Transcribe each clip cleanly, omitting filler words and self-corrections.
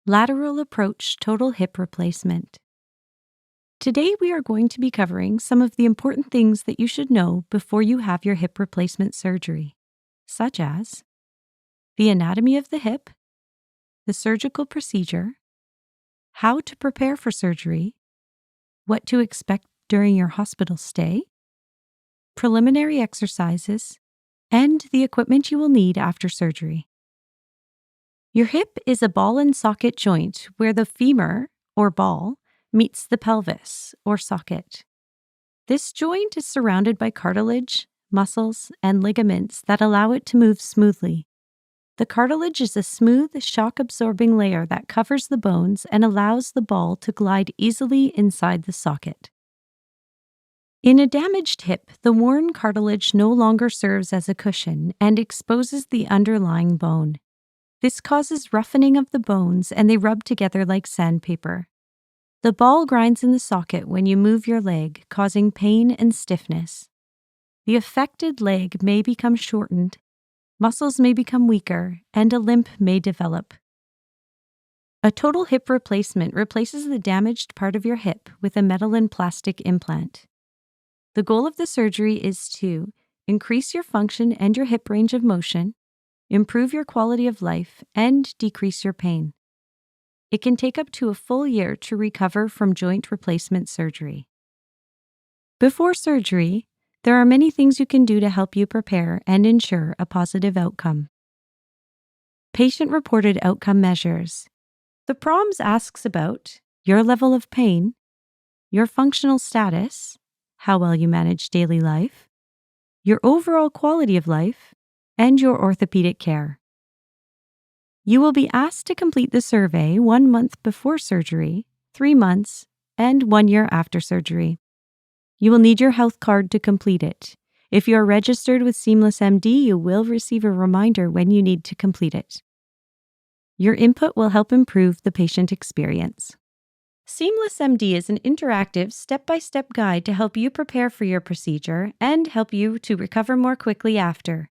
Lateral approach total hip replacement. Today we are going to be covering some of the important things that you should know before you have your hip replacement surgery, such as the anatomy of the hip, the surgical procedure, how to prepare for surgery, what to expect during your hospital stay, preliminary exercises, and the equipment you will need after surgery. Your hip is a ball and socket joint where the femur, or ball, meets the pelvis, or socket. This joint is surrounded by cartilage, muscles, and ligaments that allow it to move smoothly. The cartilage is a smooth, shock-absorbing layer that covers the bones and allows the ball to glide easily inside the socket. In a damaged hip, the worn cartilage no longer serves as a cushion and exposes the underlying bone. This causes roughening of the bones and they rub together like sandpaper. The ball grinds in the socket when you move your leg, causing pain and stiffness. The affected leg may become shortened, muscles may become weaker, and a limp may develop. A total hip replacement replaces the damaged part of your hip with a metal and plastic implant. The goal of the surgery is to increase your function and your hip range of motion, improve your quality of life, and decrease your pain. It can take up to a full year to recover from joint replacement surgery. Before surgery, there are many things you can do to help you prepare and ensure a positive outcome. Patient-reported outcome measures. The PROMS asks about your level of pain, your functional status, how well you manage daily life, your overall quality of life, and your orthopedic care. You will be asked to complete the survey 1 month before surgery, 3 months, and 1 year after surgery. You will need your health card to complete it. If you are registered with Seamless MD, you will receive a reminder when you need to complete it. Your input will help improve the patient experience. Seamless MD is an interactive, step-by-step guide to help you prepare for your procedure and help you to recover more quickly after.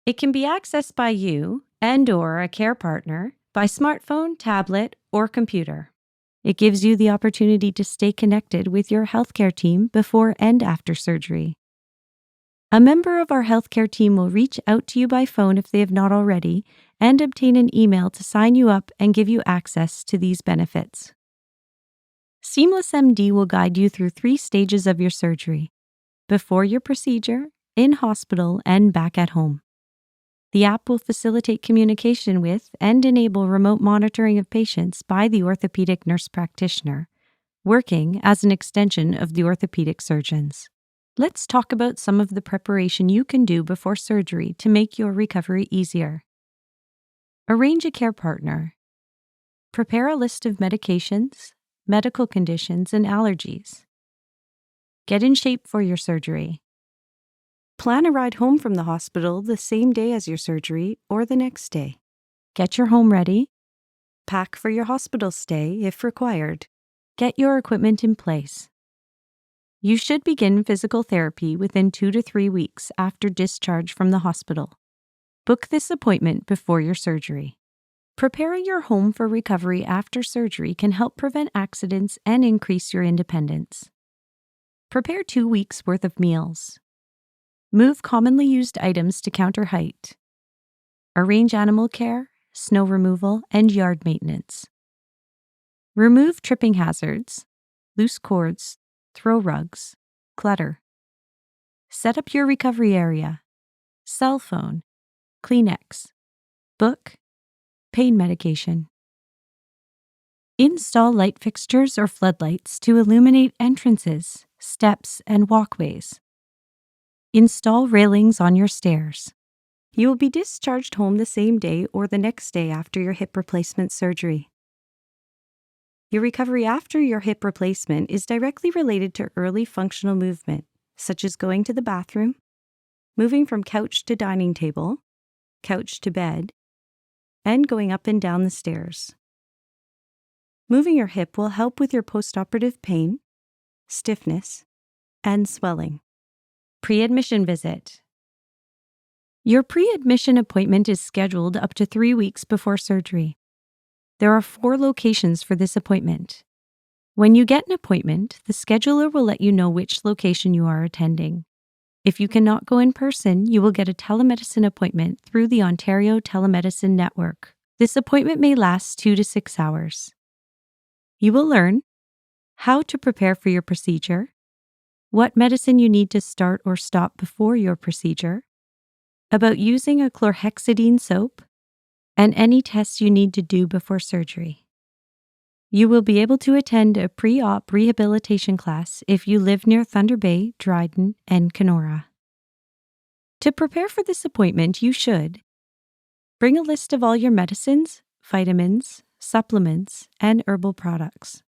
It can be accessed by you and/or a care partner by smartphone, tablet, or computer. It gives you the opportunity to stay connected with your healthcare team before and after surgery. A member of our healthcare team will reach out to you by phone if they have not already and obtain an email to sign you up and give you access to these benefits. Seamless MD will guide you through 3 stages of your surgery: before your procedure, in hospital, and back at home. The app will facilitate communication with and enable remote monitoring of patients by the orthopedic nurse practitioner, working as an extension of the orthopedic surgeons. Let's talk about some of the preparation you can do before surgery to make your recovery easier. Arrange a care partner. Prepare a list of medications, medical conditions, and allergies. Get in shape for your surgery. Plan a ride home from the hospital the same day as your surgery or the next day. Get your home ready. Pack for your hospital stay if required. Get your equipment in place. You should begin physical therapy within 2 to 3 weeks after discharge from the hospital. Book this appointment before your surgery. Preparing your home for recovery after surgery can help prevent accidents and increase your independence. Prepare 2 weeks' worth of meals. Move commonly used items to counter height. Arrange animal care, snow removal, and yard maintenance. Remove tripping hazards, loose cords, throw rugs, clutter. Set up your recovery area, cell phone, Kleenex, book, pain medication. Install light fixtures or floodlights to illuminate entrances, steps, and walkways. Install railings on your stairs. You will be discharged home the same day or the next day after your hip replacement surgery. Your recovery after your hip replacement is directly related to early functional movement, such as going to the bathroom, moving from couch to dining table, couch to bed, and going up and down the stairs. Moving your hip will help with your postoperative pain, stiffness, and swelling. Pre-admission visit. Your pre-admission appointment is scheduled up to 3 weeks before surgery. There are 4 locations for this appointment. When you get an appointment, the scheduler will let you know which location you are attending. If you cannot go in person, you will get a telemedicine appointment through the Ontario Telemedicine Network. This appointment may last 2 to 6 hours. You will learn how to prepare for your procedure, what medicine you need to start or stop before your procedure, about using a chlorhexidine soap, and any tests you need to do before surgery. You will be able to attend a pre-op rehabilitation class if you live near Thunder Bay, Dryden, and Kenora. To prepare for this appointment, you should bring a list of all your medicines, vitamins, supplements, and herbal products.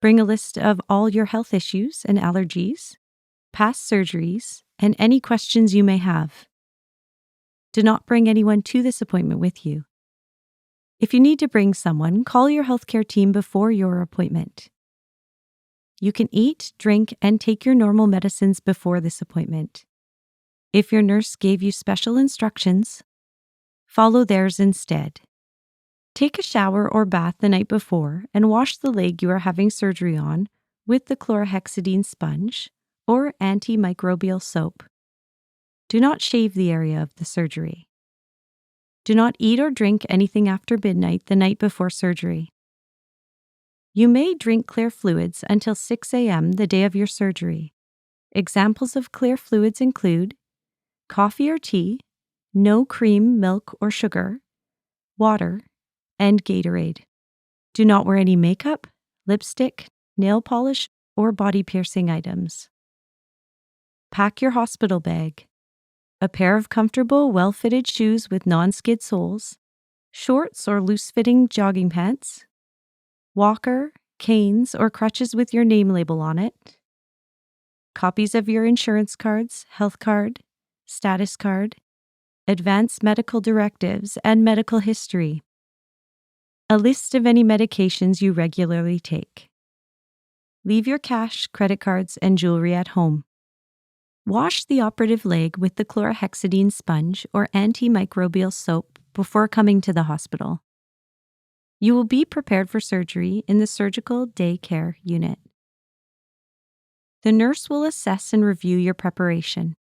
Bring a list of all your health issues and allergies, past surgeries, and any questions you may have. Do not bring anyone to this appointment with you. If you need to bring someone, call your healthcare team before your appointment. You can eat, drink, and take your normal medicines before this appointment. If your nurse gave you special instructions, follow theirs instead. Take a shower or bath the night before and wash the leg you are having surgery on with the chlorhexidine sponge or antimicrobial soap. Do not shave the area of the surgery. Do not eat or drink anything after midnight the night before surgery. You may drink clear fluids until 6 a.m. the day of your surgery. Examples of clear fluids include coffee or tea, no cream, milk, or sugar, water, and Gatorade. Do not wear any makeup, lipstick, nail polish, or body piercing items. Pack your hospital bag. A pair of comfortable, well-fitted shoes with non-skid soles, shorts or loose-fitting jogging pants, walker, canes, or crutches with your name label on it, copies of your insurance cards, health card, status card, advanced medical directives, and medical history, a list of any medications you regularly take. Leave your cash, credit cards, and jewelry at home. Wash the operative leg with the chlorhexidine sponge or antimicrobial soap before coming to the hospital. You will be prepared for surgery in the surgical day care unit. The nurse will assess and review your preparation.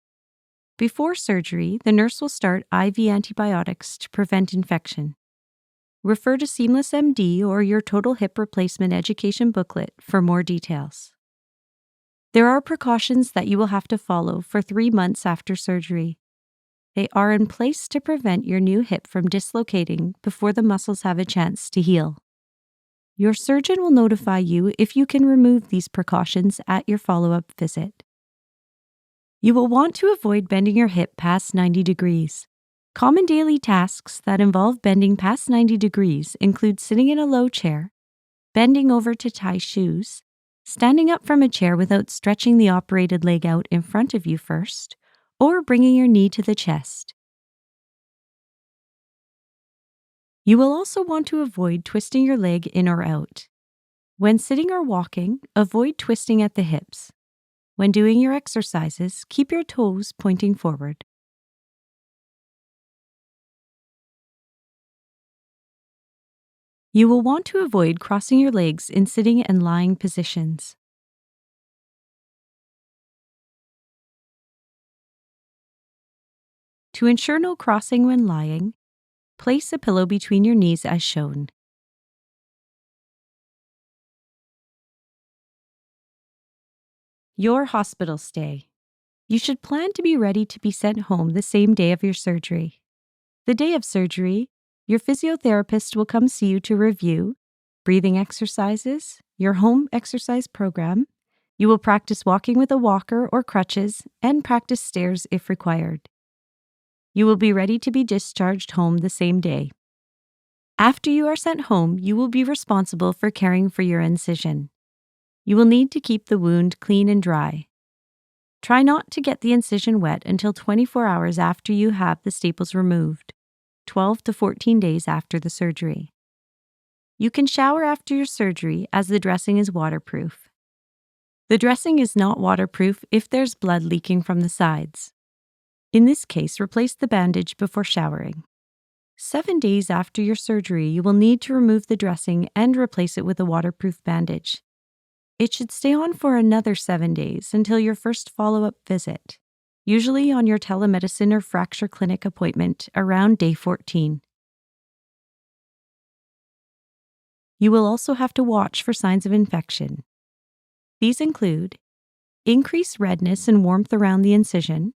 Before surgery, the nurse will start IV antibiotics to prevent infection. Refer to Seamless MD or your Total Hip Replacement Education booklet for more details. There are precautions that you will have to follow for 3 months after surgery. They are in place to prevent your new hip from dislocating before the muscles have a chance to heal. Your surgeon will notify you if you can remove these precautions at your follow-up visit. You will want to avoid bending your hip past 90 degrees. Common daily tasks that involve bending past 90 degrees include sitting in a low chair, bending over to tie shoes, standing up from a chair without stretching the operated leg out in front of you first, or bringing your knee to the chest. You will also want to avoid twisting your leg in or out. When sitting or walking, avoid twisting at the hips. When doing your exercises, keep your toes pointing forward. You will want to avoid crossing your legs in sitting and lying positions. To ensure no crossing when lying, place a pillow between your knees as shown. Your hospital stay. You should plan to be ready to be sent home the same day of your surgery. The day of surgery, your physiotherapist will come see you to review breathing exercises, your home exercise program. You will practice walking with a walker or crutches and practice stairs if required. You will be ready to be discharged home the same day. After you are sent home, you will be responsible for caring for your incision. You will need to keep the wound clean and dry. Try not to get the incision wet until 24 hours after you have the staples removed, 12 to 14 days after the surgery. You can shower after your surgery as the dressing is waterproof. The dressing is not waterproof if there's blood leaking from the sides. In this case, replace the bandage before showering. 7 days after your surgery, you will need to remove the dressing and replace it with a waterproof bandage. It should stay on for another 7 days until your first follow-up visit, usually on your telemedicine or fracture clinic appointment around day 14. You will also have to watch for signs of infection. These include increased redness and warmth around the incision,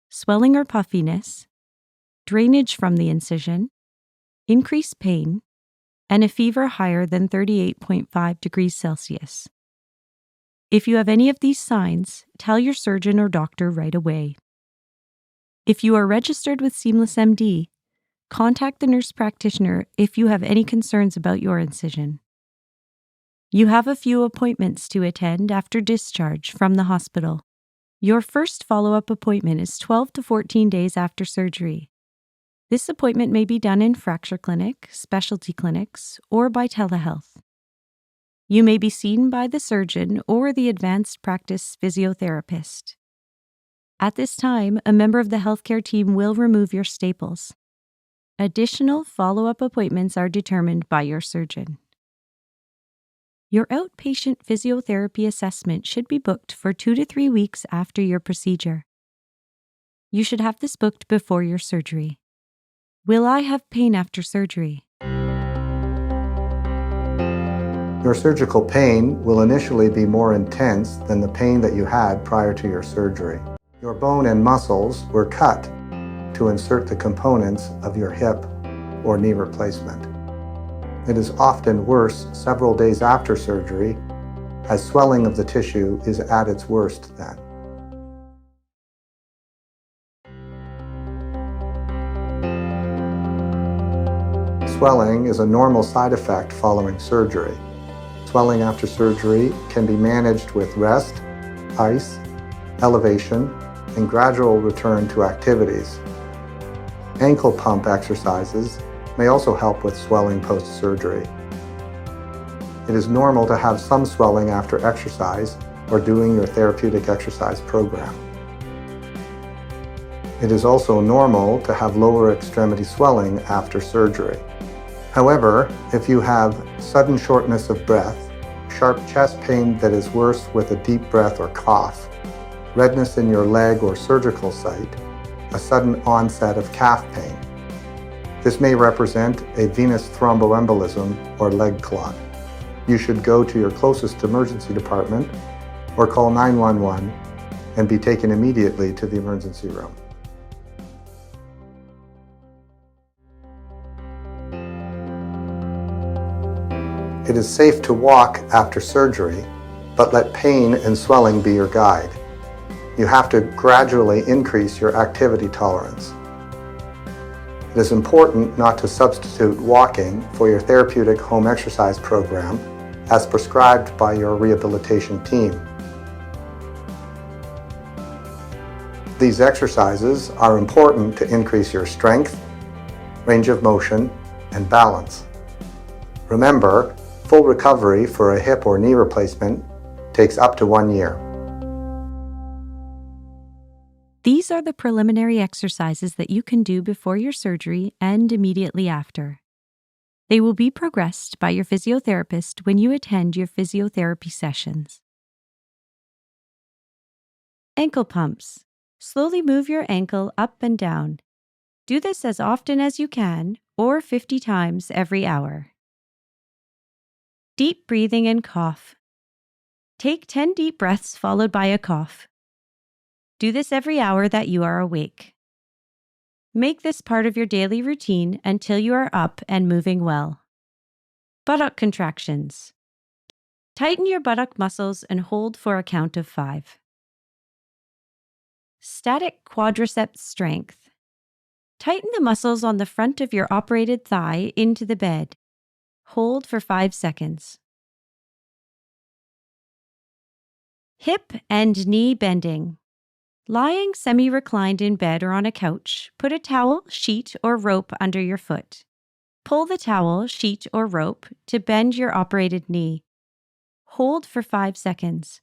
swelling or puffiness, drainage from the incision, increased pain, and a fever higher than 38.5 degrees Celsius. If you have any of these signs, tell your surgeon or doctor right away. If you are registered with Seamless MD, contact the nurse practitioner if you have any concerns about your incision. You have a few appointments to attend after discharge from the hospital. Your first follow-up appointment is 12 to 14 days after surgery. This appointment may be done in fracture clinic, specialty clinics, or by telehealth. You may be seen by the surgeon or the advanced practice physiotherapist. At this time, a member of the healthcare team will remove your staples. Additional follow-up appointments are determined by your surgeon. Your outpatient physiotherapy assessment should be booked for 2 to 3 weeks after your procedure. You should have this booked before your surgery. Will I have pain after surgery? Your surgical pain will initially be more intense than the pain that you had prior to your surgery. Your bone and muscles were cut to insert the components of your hip or knee replacement. It is often worse several days after surgery, as swelling of the tissue is at its worst then. Swelling is a normal side effect following surgery. Swelling after surgery can be managed with rest, ice, elevation, and gradual return to activities. Ankle pump exercises may also help with swelling post-surgery. It is normal to have some swelling after exercise or doing your therapeutic exercise program. It is also normal to have lower extremity swelling after surgery. However, if you have sudden shortness of breath, sharp chest pain that is worse with a deep breath or cough, redness in your leg or surgical site, a sudden onset of calf pain, this may represent a venous thromboembolism or leg clot. You should go to your closest emergency department or call 911 and be taken immediately to the emergency room. It is safe to walk after surgery, but let pain and swelling be your guide. You have to gradually increase your activity tolerance. It is important not to substitute walking for your therapeutic home exercise program as prescribed by your rehabilitation team. These exercises are important to increase your strength, range of motion, and balance. Remember, full recovery for a hip or knee replacement takes up to 1 year. These are the preliminary exercises that you can do before your surgery and immediately after. They will be progressed by your physiotherapist when you attend your physiotherapy sessions. Ankle pumps. Slowly move your ankle up and down. Do this as often as you can, or 50 times every hour. Deep breathing and cough. Take 10 deep breaths followed by a cough. Do this every hour that you are awake. Make this part of your daily routine until you are up and moving well. Buttock contractions. Tighten your buttock muscles and hold for a count of 5. Static quadriceps strength. Tighten the muscles on the front of your operated thigh into the bed. Hold for 5 seconds. Hip and knee bending. Lying semi-reclined in bed or on a couch, put a towel, sheet, or rope under your foot. Pull the towel, sheet, or rope to bend your operated knee. Hold for 5 seconds.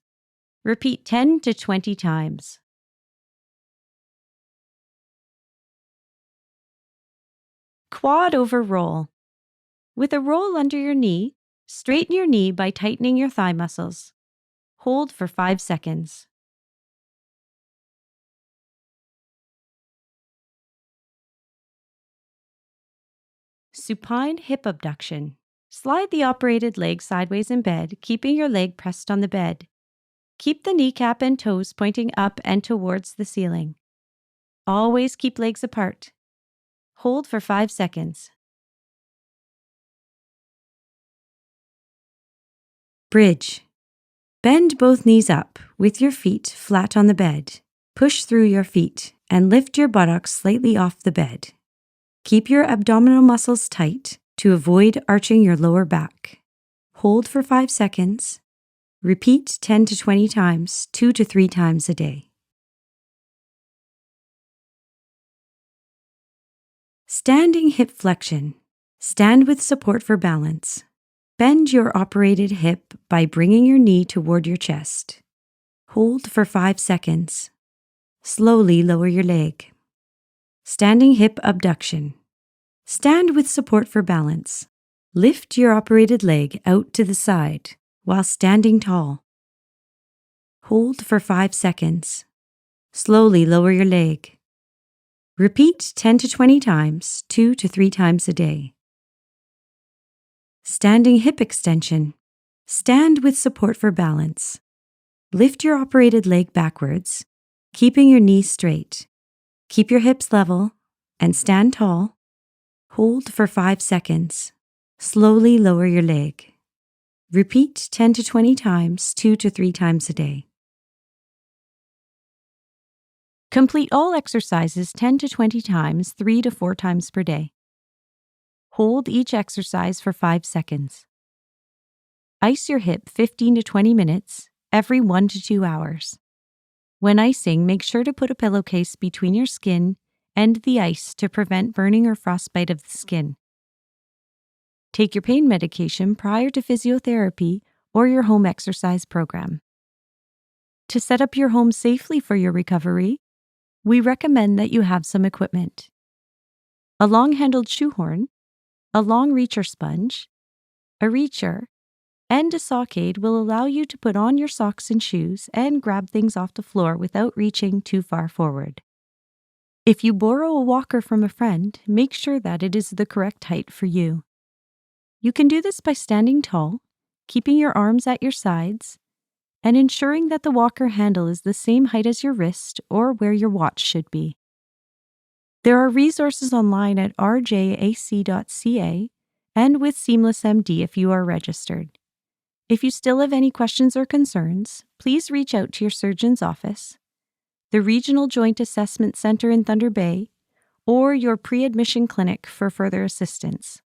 Repeat 10 to 20 times. Quad over roll. With a roll under your knee, straighten your knee by tightening your thigh muscles. Hold for 5 seconds. Supine hip abduction. Slide the operated leg sideways in bed, keeping your leg pressed on the bed. Keep the kneecap and toes pointing up and towards the ceiling. Always keep legs apart. Hold for 5 seconds. Bridge. Bend both knees up with your feet flat on the bed. Push through your feet and lift your buttocks slightly off the bed. Keep your abdominal muscles tight to avoid arching your lower back. Hold for 5 seconds. Repeat 10 to 20 times, 2 to 3 times a day. Standing hip flexion. Stand with support for balance. Bend your operated hip by bringing your knee toward your chest. Hold for 5 seconds. Slowly lower your leg. Standing hip abduction. Stand with support for balance. Lift your operated leg out to the side while standing tall. Hold for 5 seconds. Slowly lower your leg. Repeat 10 to 20 times, 2 to 3 times a day. Standing hip extension. Stand with support for balance. Lift your operated leg backwards, keeping your knees straight. Keep your hips level and stand tall. Hold for 5 seconds. Slowly lower your leg. Repeat 10 to 20 times, 2 to 3 times a day. Complete all exercises 10 to 20 times, 3 to 4 times per day. Hold each exercise for 5 seconds. Ice your hip 15 to 20 minutes every 1 to 2 hours. When icing, make sure to put a pillowcase between your skin and the ice to prevent burning or frostbite of the skin. Take your pain medication prior to physiotherapy or your home exercise program. To set up your home safely for your recovery, we recommend that you have some equipment: a long-handled shoehorn, a long reacher sponge, a reacher, and a sockade will allow you to put on your socks and shoes and grab things off the floor without reaching too far forward. If you borrow a walker from a friend, make sure that it is the correct height for you. You can do this by standing tall, keeping your arms at your sides, and ensuring that the walker handle is the same height as your wrist or where your watch should be. There are resources online at rjac.ca and with Seamless MD if you are registered. If you still have any questions or concerns, please reach out to your surgeon's office, the Regional Joint Assessment Center in Thunder Bay, or your pre-admission clinic for further assistance.